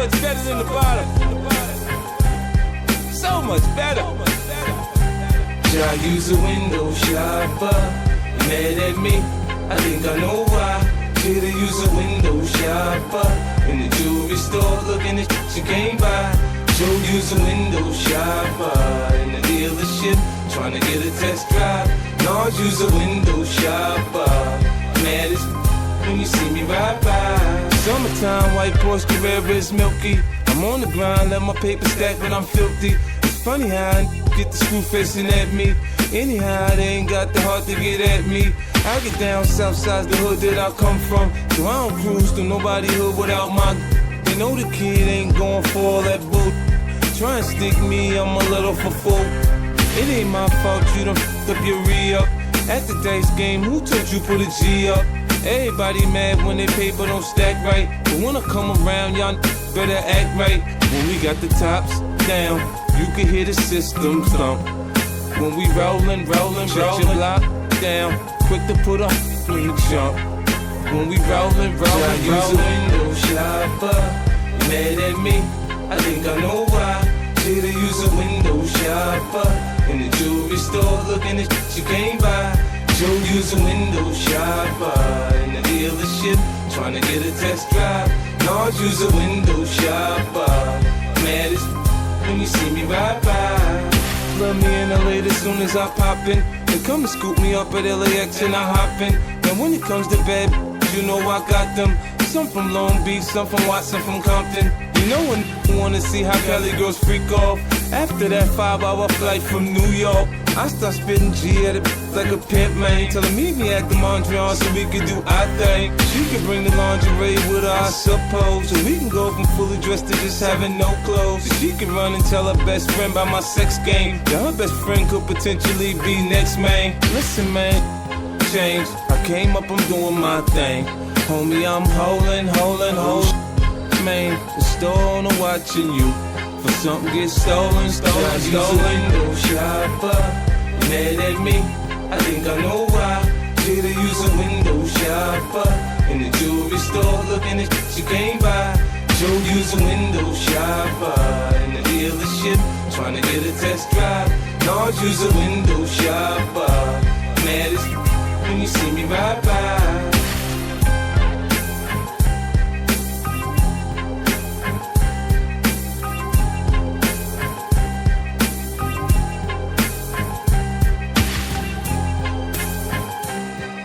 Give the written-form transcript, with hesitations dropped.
much better than the bottom. So much better. Should I use a window shopper? You mad at me? I think I know why. Should I use a window shopper? In the jewelry store looking at shit you can't buy. Should use a window shopper? In the dealership trying to get a test drive. No, use a window shopper. Mad as when you see me ride by. Summertime, white Porsche Carrera is milky. I'm on the grind, let my paper stack, but I'm filthy. It's funny how I get the screw facing at me. Anyhow, they ain't got the heart to get at me. I get down south side, the hood that I come from. So I don't cruise through nobody hood without my. They know the kid ain't going for all that bull. Try and stick me, I'm a little for full. It ain't my fault you done f***ed up your re-up. At the dice game, who told you put a G up? Everybody mad when they paper don't stack right. But when I come around, y'all better act right. When we got the tops down, you can hear the system thump. When we rollin', shut your block down. Quick to put up when you jump. When we rollin', use a window shopper. You mad at me? I think I know why. Should I use a window shopper? In the jewelry store looking at shit you can't buy. Should use a window shopper? In the dealership trying to get a test drive. No, use a window shopper. Mad as when you see me ride by. Love me in LA as soon as I pop in. They come and scoop me up at LAX and I hop in. And when it comes to bed, you know I got them. Some from Long Beach, some from Watson, from Compton. You know when you wanna see how Cali girls freak off. After that 5-hour flight from New York, I start spitting G at it like a pimp, man. Tell her meet me at the Mondrian so we can do our thing. She can bring the lingerie with her, I suppose. So we can go from fully dressed to just having no clothes. So she can run and tell her best friend about my sex game. Yeah, her best friend could potentially be next, man. Listen, man, change. I came up, I'm doing my thing. Homie, I'm holding, man. The store owner watching you. For something gets stolen. Use a window shopper. You mad at me? I think I know why. Should I use a window shopper? In the jewelry store looking at shit you can't buy. Should use a window shopper. In the dealership trying to get a test drive. No, use a window shopper. Mad as when you see me ride by.